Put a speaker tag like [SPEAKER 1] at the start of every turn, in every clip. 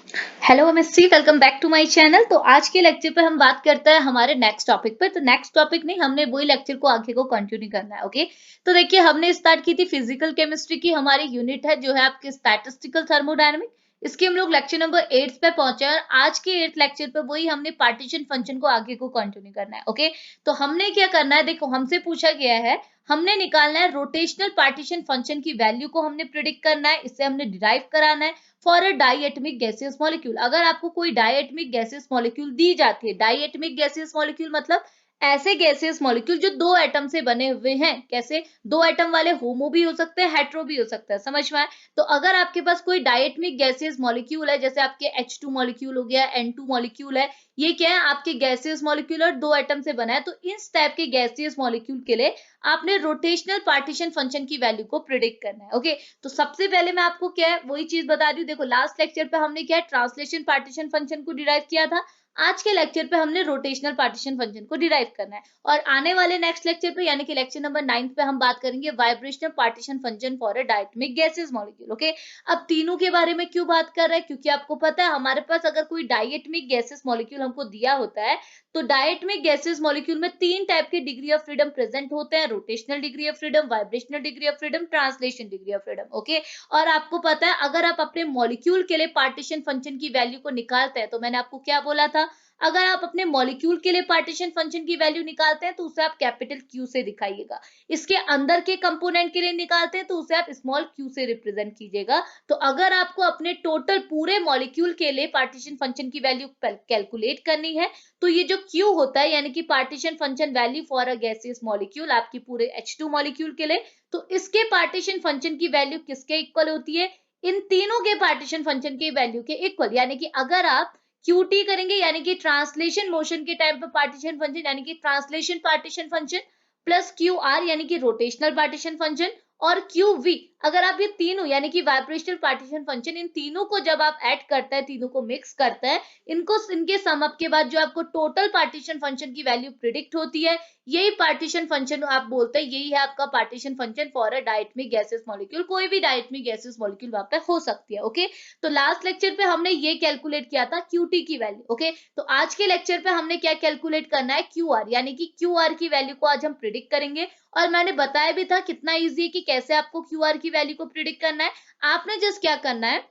[SPEAKER 1] Hello MSc, welcome back to my channel. तो आज के लेक्चर पे हम बात करते हैं हमारे नेक्स्ट टॉपिक पे। तो नेक्स्ट टॉपिक नहीं, हमने वही लेक्चर को आगे को कंटिन्यू करना है। ओके, तो देखिए हमने स्टार्ट की थी फिजिकल केमिस्ट्री की हमारी यूनिट है जो है आपकी स्टैटिस्टिकल थर्मोडायनामिक। इसके हम लोग लेक्चर नंबर 8 पे पहुंचे और आज के 8th लेक्चर पे वही हमने पार्टीशन फंक्शन को आगे को कंटिन्यू करना है। ओके, तो हमने क्या करना है, देखो हमसे पूछा गया है, हमने निकालना है रोटेशनल पार्टीशन फंक्शन की वैल्यू को हमने प्रिडिक्ट करना है, इससे हमने डिराइव कराना है for a diatomic gaseous molecule. अगर आपको कोई डाइएटमिक गैसियस मॉलिक्यूल दी जाती है, डाइएटमिक गैसियस मॉलिक्यूल मतलब ऐसे गैसियस मॉलिक्यूल जो दो एटम से बने हुए हैं। कैसे? दो एटम वाले होमो भी हो सकते हैं, हेट्रो भी हो सकता है। समझ में आए? तो अगर आपके पास कोई डाइएटमिक गैसियस मॉलिक्यूल है, जैसे आपके H2 मॉलिक्यूल हो गया, N2 मॉलिक्यूल है, ये क्या है आपके गैसियस मॉलिक्यूल और दो एटम से बना है, तो इस टाइप के गैसियस मॉलिक्यूल के लिए आपने रोटेशनल पार्टीशन फंक्शन की वैल्यू को प्रिडिक्ट करना है। ओके, तो सबसे पहले मैं आपको क्या है वही चीज बता दी हूँ। देखो लास्ट लेक्चर पे हमने क्या है ट्रांसलेशन पार्टीशन फंक्शन को डिराइव किया था। आज के लेक्चर पे हमने रोटेशनल पार्टीशन फंक्शन को डिराइव करना है और आने वाले नेक्स्ट लेक्चर पे यानी कि लेक्चर नंबर 9 पे हम बात करेंगे vibrational partition function for a diatomic gases molecule. Okay, अब तीनों के बारे में क्यों बात कर रहे हैं, क्योंकि आपको पता है हमारे पास अगर कोई डायटमिक गैसेस मॉलिक्यूल हमको दिया होता है तो डायटमिक गैसेस मॉलिक्यूल में तीन टाइप के डिग्री ऑफ फ्रीडम प्रेजेंट होते हैं: rotational degree of freedom, vibrational degree of freedom, translation degree of freedom. Okay, और आपको पता है अगर आप अपने मॉलिक्यूल के लिए पार्टीशन फंक्शन की वैल्यू को निकालते हैं तो मैंने आपको क्या बोला था, अगर आप अपने मॉलिक्यूल के लिए पार्टीशन फंक्शन की वैल्यू निकालते हैं तो उसे आप कैपिटल क्यू से दिखाइएगा, इसके अंदर के कंपोनेंट के लिए निकालते हैं तो उसे आप स्मॉल क्यू से रिप्रेजेंट कीजिएगा। तो अगर आपको अपने टोटल पूरे मॉलिक्यूल के लिए पार्टीशन फंक्शन की वैल्यू कैलकुलेट करनी है तो ये जो Q होता है यानी कि partition function value for a gaseous molecule आपकी पूरे H2 मॉलिक्यूल के लिए, तो इसके पार्टीशन फंक्शन की वैल्यू किसके इक्वल होती है? इन तीनों के पार्टीशन फंक्शन की वैल्यू के इक्वल। यानी कि अगर आप QT करेंगे यानी कि ट्रांसलेशन मोशन के टाइम पे पार्टीशन फंक्शन यानी कि translation partition function plus QR यानी कि रोटेशनल पार्टीशन फंक्शन और QV, अगर आप ये तीनों यानी कि वाइब्रेशनल पार्टीशन फंक्शन इन तीनों को जब आप ऐड करते हैं, तीनों को मिक्स करते हैं, इनको इनके सम अप के बाद जो आपको टोटल पार्टीशन फंक्शन की वैल्यू प्रिडिक्ट होती है, यही पार्टीशन फंक्शन आप बोलते हैं, यही है आपका partition function for a diatomic gases molecule. कोई भी डायटमिक गैसेस मॉलिक्यूल वहां पे हो सकती है। ओके, तो लास्ट लेक्चर पे हमने ये कैलकुलेट किया था QT की वैल्यू। ओके, तो आज के लेक्चर पे हमने क्या कैलकुलेट करना है, QR यानी कि QR की वैल्यू को आज हम प्रिडिक्ट करेंगे। और मैंने बताया भी था कितना इजी है कि कैसे आपको QR की वैल्यू को प्रिडिक्ट करना है। आपने जस्ट क्या करना है,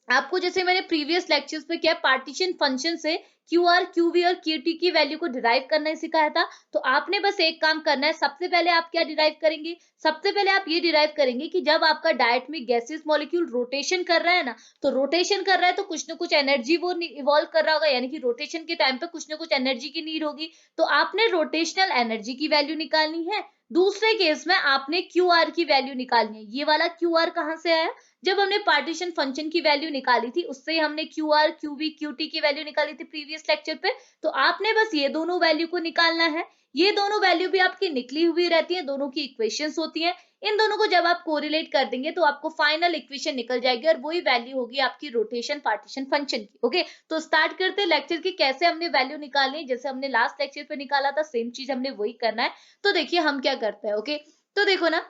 [SPEAKER 1] आपको जैसे मैंने प्रीवियस लेक्चर्स पे क्या पार्टीशन फंक्शन से क्यू आर क्यू वी और क्यू टी की वैल्यू को डिराइव करना सिखाया था। तो आपने बस एक काम करना है, सबसे पहले आप क्या डिराइव करेंगे, सबसे पहले आप ये डिराइव करेंगे कि जब आपका डायटमिक गैसेस मॉलिक्यूल रोटेशन कर रहा है ना, तो रोटेशन कर रहा है तो कुछ ना कुछ एनर्जी वो इवॉल्व कर रहा होगा, यानी कि रोटेशन के टाइम पे कुछ ना कुछ एनर्जी की नीड होगी। तो आपने रोटेशनल एनर्जी की वैल्यू निकालनी है। दूसरे केस में आपने क्यू आर की वैल्यू निकालनी है। ये वाला क्यू आर कहां से आया, जब हमने पार्टीशन फंक्शन की वैल्यू निकाली थी उससे हमने Q R Q we Q T की वैल्यू निकाली थी प्रीवियस लेक्चर पे। तो आपने बस ये दोनों वैल्यू को निकालना है। ये दोनों वैल्यू भी आपकी निकली हुई रहती है, दोनों की इक्वेशंस होती हैं। इन दोनों को जब आप कोरिलेट कर देंगे तो आपको फाइनल इक्वेशन निकल जाएगी और वही वैल्यू होगी आपकी रोटेशन पार्टीशन फंक्शन की। ओके, तो स्टार्ट करते हैं लेक्चर की कैसे हमने वैल्यू निकालनी है। जैसे हमने लास्ट लेक्चर पे निकाला था सेम चीज हमने वही करना है। तो देखिए हम क्या करते हैं। ओके, तो देखो ना,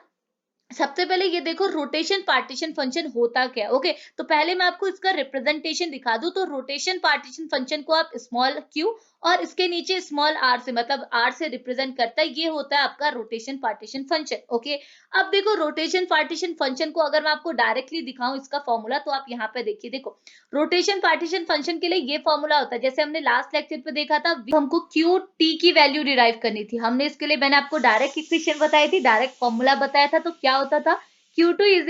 [SPEAKER 1] सबसे पहले ये देखो रोटेशन पार्टीशन फंक्शन होता क्या। ओके, तो पहले मैं आपको इसका रिप्रेजेंटेशन दिखा दूं। तो रोटेशन पार्टीशन फंक्शन को आप स्मॉल क्यू और इसके नीचे स्मॉल आर से, मतलब आर से रिप्रेजेंट करता है, ये होता है आपका रोटेशन पार्टीशन फंक्शन। ओके, अब देखो रोटेशन पार्टीशन फंक्शन को अगर मैं आपको डायरेक्टली दिखाऊं इसका फॉर्मूला, तो आप यहाँ पे देखिए, देखो रोटेशन पार्टीशन फंक्शन के लिए ये फॉर्मूला होता है, जैसे हमने लास्ट लेक्चर पे देखा था, हमको क्यू टी की वैल्यू डिराइव करनी थी। हमने इसके लिए मैंने आपको डायरेक्ट इक्वेशन बताई थी, डायरेक्ट फॉर्मूला बताया था। तो क्या होता था, Q2 इज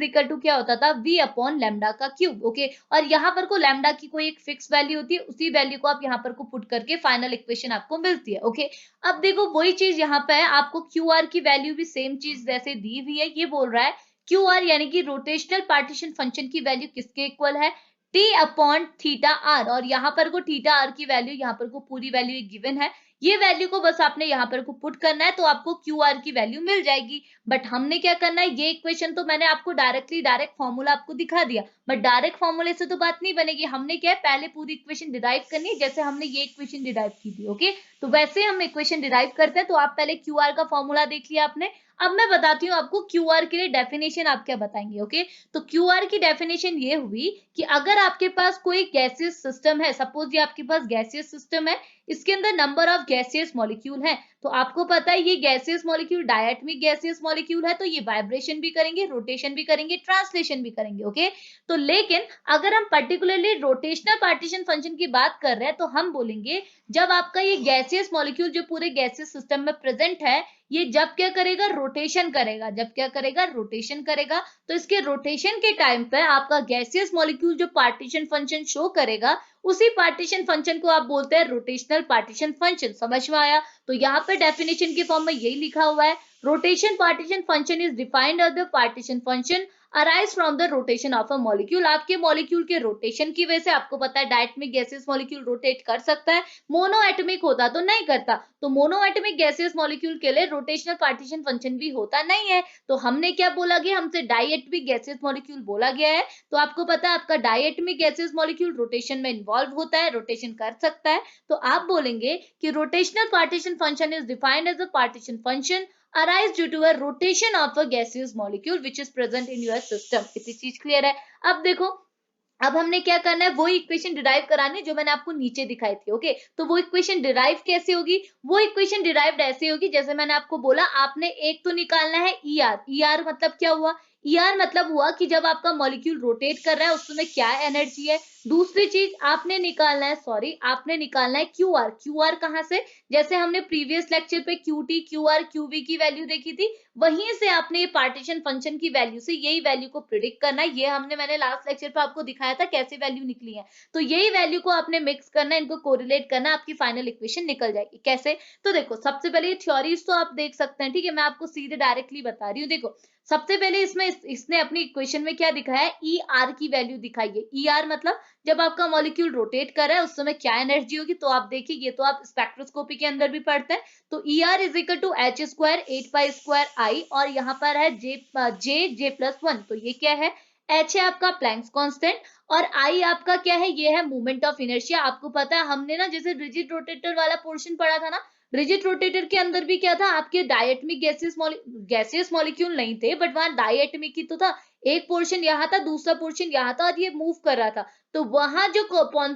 [SPEAKER 1] इक्वल टू क्या होता था, V अपॉन लैम्डा का क्यूब। ओके, और यहाँ पर को लैम्डा की कोई एक फिक्स वैल्यू होती है, उसी वैल्यू को आप यहाँ पर को पुट करके फाइनल इक्वेशन आपको मिलती है। ओके, अब देखो वही चीज यहाँ पे है, आपको क्यू आर की वैल्यू भी सेम चीज जैसे दी हुई है। ये बोल रहा है क्यू आर यानी कि रोटेशनल पार्टीशन फंक्शन की वैल्यू किसके इक्वल है, T अपॉन थीटा आर। और यहाँ पर को थीटा आर की वैल्यू यहाँ पर को पूरी वैल्यू गिवन है, ये वैल्यू को बस आपने यहाँ पर को पुट करना है तो आपको क्यू आर की वैल्यू मिल जाएगी। बट हमने क्या करना है, ये इक्वेशन तो मैंने आपको डायरेक्ट फॉर्मूला आपको दिखा दिया, बट डायरेक्ट फॉर्मूले से तो बात नहीं बनेगी। हमने क्या है, पहले पूरी इक्वेशन डिराइव करनी है, जैसे हमने ये इक्वेशन डिराइव की थी। ओके, तो वैसे हम इक्वेशन डिराइव करते हैं। तो आप पहले क्यू आर का फॉर्मूला देख लिया आपने, अब मैं बताती हूँ आपको क्यूआर के लिए डेफिनेशन आप क्या बताएंगे। ओके, तो क्यूआर की डेफिनेशन ये हुई कि अगर आपके पास कोई गैसियस सिस्टम है, सपोज ये आपके पास गैसियस सिस्टम है, इसके अंदर नंबर ऑफ गैसियस मॉलिक्यूल है, तो आपको पता है ये gaseous molecule diatomic gaseous molecule है, तो ये वाइब्रेशन भी करेंगे, रोटेशन भी करेंगे, ट्रांसलेशन भी करेंगे। ओके, तो लेकिन अगर हम पर्टिकुलरली रोटेशनल पार्टीशन फंक्शन की बात कर रहे हैं, तो हम बोलेंगे जब आपका ये गैसियस मॉलिक्यूल जो पूरे गैसियस सिस्टम में प्रेजेंट है, ये जब क्या करेगा, रोटेशन करेगा, जब क्या करेगा, रोटेशन करेगा, तो इसके रोटेशन के टाइम पे आपका गैसियस मॉलिक्यूल जो पार्टीशन फंक्शन शो करेगा, उसी पार्टीशन फंक्शन को आप बोलते हैं रोटेशनल पार्टीशन फंक्शन। समझ में आया? तो यहाँ पे डेफिनेशन के फॉर्म में यही लिखा हुआ है, rotation partition function is defined as the partition function arise from the rotation of a molecule. आपके मॉलिक्यूल के रोटेशन की वजह से, आपको पता है डायटमिक गैसियस मॉलिक्यूल रोटेट कर सकता है, मोनोएटमिक होता तो नहीं करता, तो मोनोएटमिक गैसियस मॉलिक्यूल के लिए रोटेशनल पार्टीशन फंक्शन भी होता नहीं है। तो हमने क्या बोला गया, हमसे डायटमिक गैसियस मॉलिक्यूल बोला गया है, तो आपको पता है आपका डायटमिक गैसियस मॉलिक्यूल रोटेशन में इन्वॉल्व होता है, रोटेशन कर सकता है, तो आप बोलेंगे कि rotational partition function is defined as a partition function arise due to a rotation of a gaseous molecule which is present in your system। इतनी चीज क्लियर है? अब देखो, अब हमने क्या करना है, वो इक्वेशन डिराइव करानी जो मैंने आपको नीचे दिखाई थी। ओके, तो वो इक्वेशन डिराइव कैसे होगी, वो इक्वेशन डिराइव्ड ऐसे होगी जैसे मैंने आपको बोला, आपने एक तो निकालना है ईआर। ईआर मतलब क्या हुआ, ईआर मतलब हुआ कि जब आपका मॉलिक्यूल रोटेट कर रहा है उसमें क्या एनर्जी है। दूसरी चीज आपने निकालना है, सॉरी, आपने निकालना है क्यूआर। क्यूआर कहां से, जैसे हमने प्रीवियस लेक्चर पे क्यूटी, क्यूआर, क्यूवी की वैल्यू देखी थी, वहीं से आपने पार्टीशन फंक्शन की वैल्यू से यही वैल्यू को प्रिडिक्ट करना है। ये मैंने लास्ट लेक्चर पे आपको दिखाया था कैसे वैल्यू निकली है, तो यही वैल्यू को आपने मिक्स करना है, इनको कोरिलेट करना, आपकी फाइनल इक्वेशन निकल जाएगी। कैसे, तो देखो सबसे पहले थ्योरीज तो आप देख सकते हैं, ठीक है, मैं आपको सीधे डायरेक्टली बता रही हूँ। देखो सबसे पहले इसमें इसने अपनी इक्वेशन में क्या दिखाया है, ई आर की वैल्यू दिखाई है। ई आर मतलब जब आपका मॉलिक्यूल रोटेट कर रहा है उस समय क्या एनर्जी होगी, तो आप देखिए ये तो आप स्पेक्ट्रोस्कोपी के अंदर भी पढ़ते हैं, तो E R is equal to H square 8 pi square I, और यहाँ पर है जे प्लस 1, तो ये क्या है, एच है आपका प्लैंक्स कांस्टेंट, और आई आपका क्या है, ये है मोमेंट ऑफ इनर्शिया। आपको पता है हमने ना जैसे रिजिड रोटेटर वाला पोर्शन पढ़ा था ना, रिजिड रोटेटर के अंदर भी क्या था, आपके डायटमिक गैसियस मॉलिक्यूल नहीं थे, बट वहां डायटमिक ही तो था, एक पोर्शन यहाँ था, दूसरा पोर्शन यहाँ था, और ये मूव कर रहा था, तो वहां जो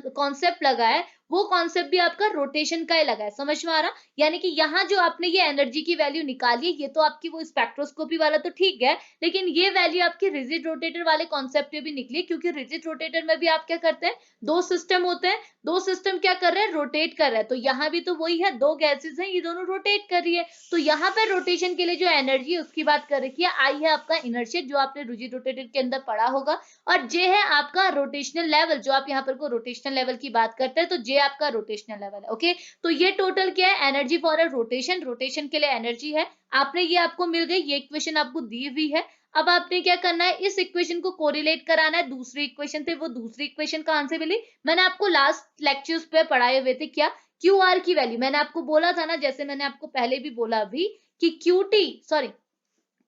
[SPEAKER 1] कॉन्सेप्ट लगा है वो कॉन्सेप्ट भी आपका रोटेशन का ही लगा है। समझ में आ रहा, यानी कि यहाँ जो आपने ये एनर्जी की वैल्यू निकाली है, ये तो आपकी वो स्पेक्ट्रोस्कोपी वाला तो ठीक है, लेकिन ये वैल्यू आपकी रिजिड रोटेटर वाले कॉन्सेप्ट भी निकली, क्योंकि रिजिड रोटेटर में भी आप क्या करते हैं, दो सिस्टम होते हैं, दो सिस्टम क्या कर रहे हैं, रोटेट कर रहे हैं, तो यहाँ भी तो वही है, दो गैसेस हैं, ये दोनों रोटेट कर रही है, तो यहाँ पे रोटेशन के लिए जो एनर्जी है उसकी बात कर रखी है। आई है आपका इनर्शिया जो आपने रिजिड रोटेटर के अंदर पढ़ा होगा, और जे है आपका रोटेशनल लेवल, जो आप यहाँ पर को रोटेशनल लेवल की बात करते हैं, तो जे आपका रोटेशनल लेवल है। ओके, तो ये टोटल क्या है, energy for a rotation, rotation के लिए एनर्जी है, आपने ये आपको मिल गई, ये इक्वेशन आपको दी हुई है। अब आपने क्या करना है, इस इक्वेशन को कोरिलेट कराना है दूसरी इक्वेशन से। वो दूसरी इक्वेशन कहां से मिली, मैंने आपको लास्ट लेक्चर्स पे पढ़ाए हुए थे, क्या, क्यू आर की वैल्यू मैंने आपको बोला था ना, जैसे मैंने आपको पहले भी बोला अभी कि क्यूटी, सॉरी,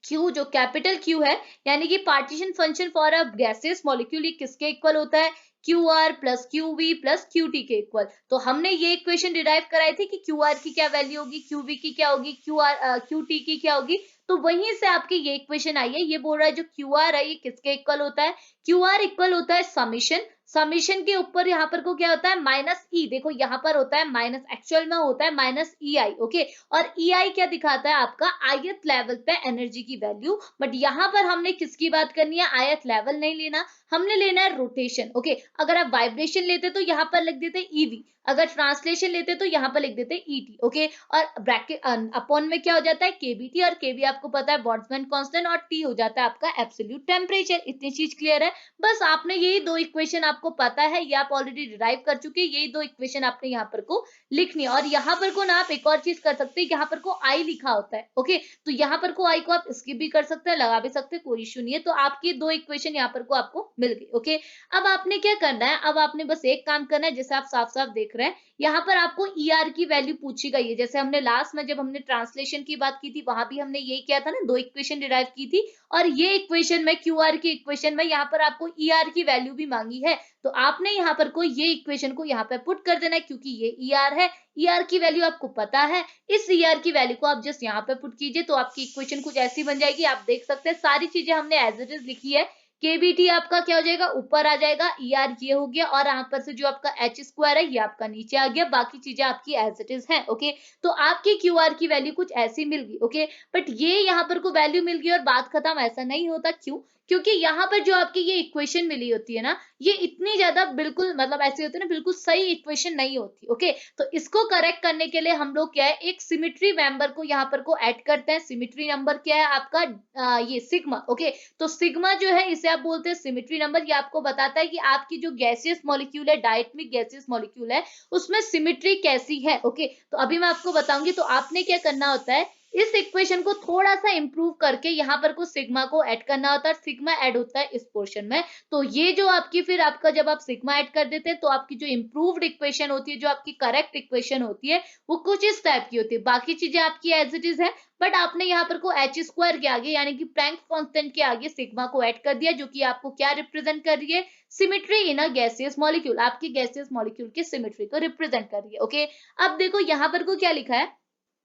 [SPEAKER 1] क्यू जो कैपिटल क्यू है, यानी कि partition function for a gaseous molecule, ये किसके इक्वल होता है, Q R plus Q V plus Q T के इक्वल। तो हमने ये इक्वेशन डिराइव कराई थी कि क्यू आर की क्या वैल्यू होगी, क्यू वी की क्या होगी, क्यू टी की क्या होगी, तो वहीं से आपकी ये इक्वेशन आई है। ये बोल रहा है जो क्यू आर है ये किसके इक्वल होता है, क्यू आर इक्वल होता है समीशन, समीशन के ऊपर यहाँ पर को क्या होता है, माइनस ई, देखो यहाँ पर होता है माइनस, एक्चुअल में होता है माइनस ई आई। ओके, और ई आई क्या दिखाता है, आपका आयत लेवल पे एनर्जी की वैल्यू, बट यहाँ पर हमने किसकी बात करनी है, आयत लेवल नहीं लेना, हमने लेना है रोटेशन। ओके, अगर आप वाइब्रेशन लेते तो यहाँ पर लिख देते ईवी, अगर ट्रांसलेशन लेते तो यहाँ पर लिख देते ईटी। ओके, और ब्रैकेट अपॉन में क्या हो जाता है, केबीटी, और केबी आपको पता है बोल्ट्जमैन कांस्टेंट, और टी हो जाता है आपका एब्सोल्यूट टेम्परेचर। इतनी चीज क्लियर है, बस आपने यही दो इक्वेशन आपको पता है, ये आप ऑलरेडी डिराइव कर चुके हैं, यही दो इक्वेशन आपने यहाँ पर को लिखनी है। और यहाँ पर को ना आप एक और चीज कर सकते हैं, यहाँ पर को आई लिखा होता है। ओके, तो यहाँ पर को आई को आप स्किप भी कर सकते हैं, लगा भी सकते हैं, कोई इश्यू नहीं है। तो आपकी दो इक्वेशन यहाँ पर को आपको मिल गई। ओके, अब आपने क्या करना है, अब आपने बस एक काम करना है, जैसे आप साफ साफ देख रहे हैं, यहाँ पर आपको ER की वैल्यू पूछी गई है। जैसे हमने लास्ट में जब हमने ट्रांसलेशन की बात की थी, वहां भी हमने ये किया था ना, 2 इक्वेशन डिराइव की थी, और ये इक्वेशन में, QR की इक्वेशन में यहाँ पर आपको ER की वैल्यू भी मांगी है। तो आपने यहाँ पर को ये इक्वेशन को यहाँ पे पुट कर देना है, क्योंकि ये ER है, ER की वैल्यू आपको पता है, इस ER की वैल्यू को आप जस्ट यहाँ पे पुट कीजिए, तो आपकी इक्वेशन कुछ ऐसी बन जाएगी। आप देख सकते हैं सारी चीजें हमने एज इट इज लिखी है। KBT आपका क्या हो जाएगा, ऊपर आ जाएगा, ER ये हो गया, और यहाँ पर से जो आपका H स्क्वायर है ये आपका नीचे आ गया, बाकी चीजें आपकी एज इट इज है। ओके, तो आपकी QR की वैल्यू कुछ ऐसी मिल गई। ओके, बट ये यहाँ पर को वैल्यू मिल गई और बात खत्म, ऐसा नहीं होता। क्यों? क्योंकि यहाँ पर जो आपकी ये इक्वेशन मिली होती है ना, ये इतनी ज्यादा बिल्कुल मतलब ऐसी होती है ना, बिल्कुल सही इक्वेशन नहीं होती। ओके, तो इसको करेक्ट करने के लिए हम लोग क्या है, एक सिमेट्री मेंबर को यहाँ पर को ऐड करते हैं। सिमेट्री नंबर क्या है आपका, ये सिग्मा। ओके, तो सिग्मा जो है इसे आप बोलते हैं सिमेट्री नंबर। ये आपको बताता है कि आपकी जो गैसियस मॉलिक्यूल है, डायटमिक गैसियस मॉलिक्यूल है, उसमें सिमेट्री कैसी है। ओके, तो अभी मैं आपको बताऊंगी। तो आपने क्या करना होता है, इस इक्वेशन को थोड़ा सा इंप्रूव करके यहाँ पर को सिग्मा को ऐड करना होता है। सिग्मा ऐड होता है इस पोर्शन में। तो ये जो आपकी फिर आपका जब आप सिग्मा ऐड कर देते हैं, तो आपकी जो इंप्रूव्ड इक्वेशन होती है, जो आपकी करेक्ट इक्वेशन होती है, वो कुछ इस टाइप की होती है। बाकी चीजें आपकी एज इट इज है, बट आपने यहाँ पर को H स्क्वायर के आगे यानी कि प्लैंक कांस्टेंट के आगे सिग्मा को ऐड कर दिया, जो कि आपको क्या रिप्रेजेंट कर रही है, सिमेट्री इन अ गैसियस मॉलिक्यूल। आपकी गैसियस मॉलिक्यूल की सिमेट्री को रिप्रेजेंट कर रही है। ओके, अब देखो यहाँ पर को क्या लिखा है,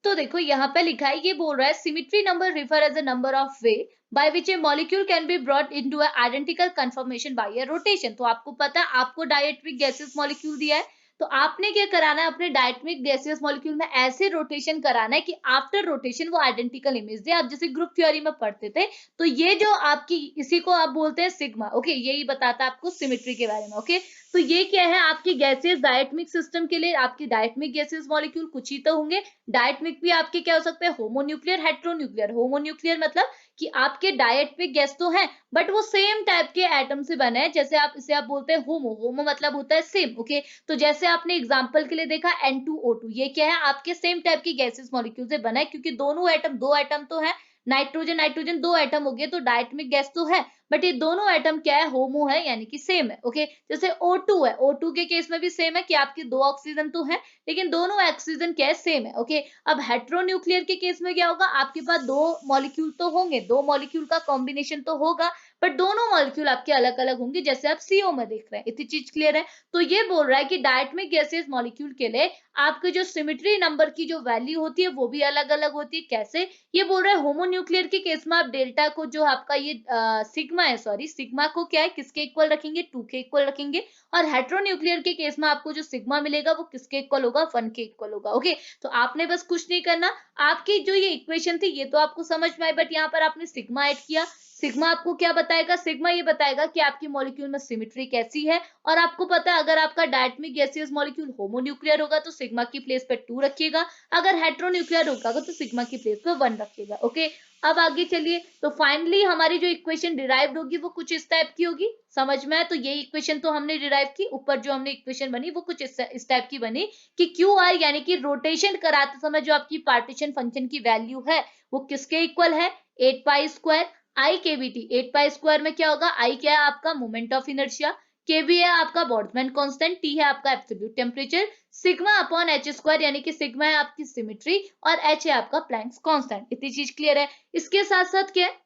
[SPEAKER 1] तो देखो यहाँ पे लिखा है, ये बोल रहा है symmetry number refer as a number of way by which a molecule can be brought into a identical conformation by a rotation. तो आपको पता है, आपको डायटमिक गैसियस मॉलिक्यूल दिया है, तो आपने क्या कराना है, अपने डायटमिक गैसियस मॉलिक्यूल में ऐसे रोटेशन कराना है कि आफ्टर रोटेशन वो आइडेंटिकल इमेज दे। आप जैसे ग्रुप थ्योरी में पढ़ते थे, तो ये जो आपकी, इसी को आप बोलते हैं सिग्मा। ओके, यही बताता है आपको सिमेट्री के बारे में। ओके, तो ये क्या है, आपकी गैसियस डायटमिक सिस्टम के लिए आपकी डायटमिक गैसियस मॉलिक्यूल कुछ ही तो होंगे। डायटमिक भी आपके क्या हो सकते हैं, होमोन्यूक्लियर, हेट्रोन्यूक्लियर। होमोन्यूक्लियर मतलब कि आपके डायटमिक गैस तो हैं, बट वो सेम टाइप के एटम से बने हैं। जैसे आप इसे आप बोलते हैं होमो, होमो मतलब होता है सेम। ओके, तो जैसे आपने एग्जांपल के लिए देखा N2O2, ये क्या है, आपके सेम टाइप की गैसेस मॉलिक्यूल से बना है, क्योंकि दोनों एटम, दो एटम तो है, नाइट्रोजन नाइट्रोजन दो एटम हो गए, तो डायटमिक गैस तो है, बट ये दोनों एटम क्या है, होमो है, यानी कि सेम है। ओके, जैसे O2 है, O2 के केस में भी सेम है कि आपके दो ऑक्सीजन तो है, लेकिन दोनों ऑक्सीजन क्या है, सेम है। ओके, अब हेट्रोन्यूक्लियर के केस में क्या होगा, आपके पास दो मॉलिक्यूल तो होंगे, दो मॉलिक्यूल का कॉम्बिनेशन तो होगा, बट दोनों मॉलिक्यूल आपके अलग अलग होंगे, जैसे आप CO में देख रहे हैं। इतनी चीज क्लियर है? तो ये बोल रहा है कि डायटमिक गैसेस मॉलिक्यूल के लिए आपके जो सिमेट्री नंबर की जो वैल्यू होती है, वो भी अलग अलग होती है। कैसे? ये बोल रहा है, होमोन्यूक्लियर के केस में आप डेल्टा को, जो आपका ये सिग्मा है, सॉरी, सिग्मा को क्या है, किसके इक्वल रखेंगे, 2 के इक्वल रखेंगे। और हेट्रोन्यूक्लियर के केस में आपको जो सिग्मा मिलेगा, वो किसके इक्वल होगा, 1 के इक्वल होगा। ओके, तो आपने बस कुछ नहीं करना, आपकी जो ये इक्वेशन थी ये तो आपको समझ में आई, बट यहाँ पर आपने सिग्मा ऐड किया। सिग्मा आपको क्या बताएगा, सिग्मा ये बताएगा कि आपकी मॉलिक्यूल में सिमेट्री कैसी है। और आपको पता है, अगर आपका डायटमिक गैसियस मॉलिक्यूल होमोन्यूक्लियर होगा तो सिग्मा की प्लेस पे 2 रखिएगा, अगर हेट्रोन्यूक्लियर होगा तो सिग्मा की प्लेस पे 1 रखिएगा। ओके, अब आगे चलिए। तो फाइनली हमारी जो इक्वेशन डिराइव्ड होगी वो कुछ इस टाइप की होगी, समझ में आया? तो ये इक्वेशन तो हमने डिराइव की, ऊपर जो हमने इक्वेशन बनी वो कुछ इस टाइप की बनी कि क्यू आई यानी कि रोटेशन कराते समय जो आपकी पार्टीशन फंक्शन की वैल्यू है, वो किसके इक्वल है, 8 पाई स्क्वायर आई केवीटी। 8 पाई स्क्वायर में क्या होगा, आई क्या है आपका मोमेंट ऑफ इनर्शिया, केवी है आपका बोल्ट्जमैन कांस्टेंट, टी है आपका absolute temperature, sigma upon H square यानी कि सिग्मा है आपकी सिमेट्री, और एच है आपका प्लैंक्स कांस्टेंट। इतनी चीज क्लियर है? इसके साथ साथ क्या है,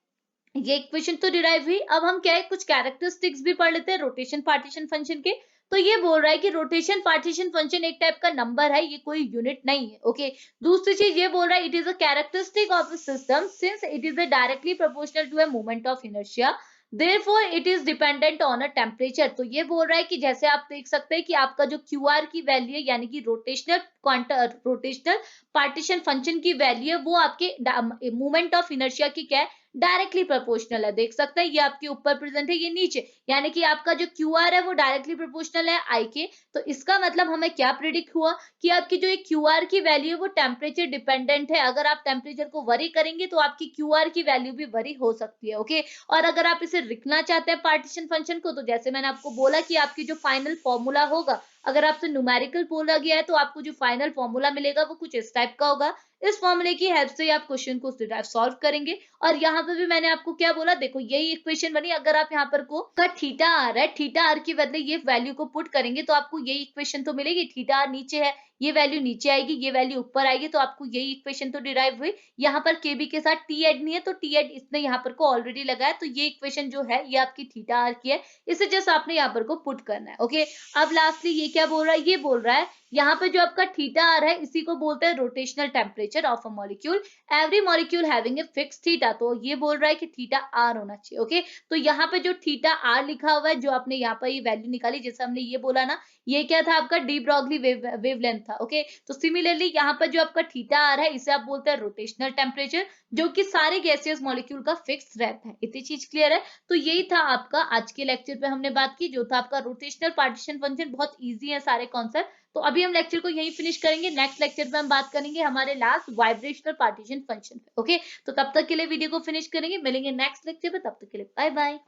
[SPEAKER 1] ये इक्वेशन तो डिराइव हुई, अब हम क्या है, कुछ कैरेक्टरिस्टिक्स भी पढ़ लेते हैं रोटेशन पार्टीशन फंक्शन के। तो ये बोल रहा है कि रोटेशन पार्टीशन फंक्शन एक टाइप का नंबर है, ये कोई यूनिट नहीं है। ओके, दूसरी चीज ये बोल रहा है, it is a characteristic of the system since it is a directly proportional to a moment of inertia, therefore it is dependent on a temperature। तो ये बोल रहा है कि जैसे आप देख सकते हैं कि आपका जो QR की वैल्यू है, यानी कि रोटेशनल पार्टीशन फंक्शन की वैल्यू है, वो आपके मोमेंट ऑफ इनर्शिया की क्या है, डायरेक्टली प्रोपोर्शनल है। देख सकते हैं, ये आपके ऊपर प्रेजेंट है, ये नीचे, यानी कि आपका जो QR है वो डायरेक्टली प्रोपोर्शनल है I के। तो इसका मतलब हमें क्या प्रिडिक्ट हुआ कि आपकी जो एक QR की वैल्यू है वो टेम्परेचर डिपेंडेंट है। अगर आप टेम्परेचर को वरी करेंगे तो आपकी QR की वैल्यू भी वरी हो सकती है। ओके, और अगर आप इसे लिखना चाहते हैं पार्टीशन फंक्शन को, तो जैसे मैंने आपको बोला कि आपकी जो फाइनल फॉर्मूला होगा, अगर आपसे न्यूमेरिकल बोला गया है तो आपको जो फाइनल फॉर्मूला मिलेगा वो कुछ इस टाइप का होगा। इस फॉर्मूले की हेल्प से आप क्वेश्चन को सॉल्व करेंगे। और यहाँ पे भी मैंने आपको क्या बोला, देखो यही इक्वेशन बनी। अगर आप यहाँ पर को का थीटा आर है, थीटा आर के बदले ये वैल्यू को पुट करेंगे तो आपको यही इक्वेशन तो मिलेगी। थीटा आर नीचे है, ये वैल्यू नीचे आएगी, ये वैल्यू ऊपर आएगी, तो आपको यही इक्वेशन तो डिराइव हुई। यहाँ पर केबी के साथ टी एड नहीं है, तो टी एड इसने यहाँ पर को ऑलरेडी लगाया, तो ये इक्वेशन जो है ये आपकी थीटा आर की है। इसे जस्ट आपने यहाँ पर को पुट करना है। ओके, अब लास्टली ये क्या बोल रहा है, ये बोल रहा है यहाँ पे जो आपका थीटा आर है इसी को बोलते हैं rotational temperature of a molecule, every molecule having a fix theta. तो ये बोल रहा है कि थीटा आर होना चाहिए। ओके, तो यहाँ पे जो थीटा आर लिखा हुआ है, जो आपने यहाँ पर ये वैल्यू निकाली, जैसे हमने ये बोला ना, ये क्या था आपका डी ब्रॉगली वेवलेंथ था। ओके, तो सिमिलरली यहाँ पर जो आपका थीटा आर है इसे आप बोलते हैं रोटेशनल टेम्परेचर, जो कि सारे गैसियस मॉलिक्यूल का फिक्स रहता है। इतनी चीज क्लियर है। तो यही था आपका आज के लेक्चर पे हमने बात की, जो था आपका रोटेशनल पार्टीशन फंक्शन। बहुत इजी है सारे कॉन्सेप्ट। तो अभी हम लेक्चर को यहीं फिनिश करेंगे। नेक्स्ट लेक्चर में हम बात करेंगे हमारे लास्ट वाइब्रेशनल पार्टीशन फंक्शन पे। ओके, तो तब तक के लिए वीडियो को फिनिश करेंगे, मिलेंगे नेक्स्ट लेक्चर पे। तब तक के लिए बाय बाय।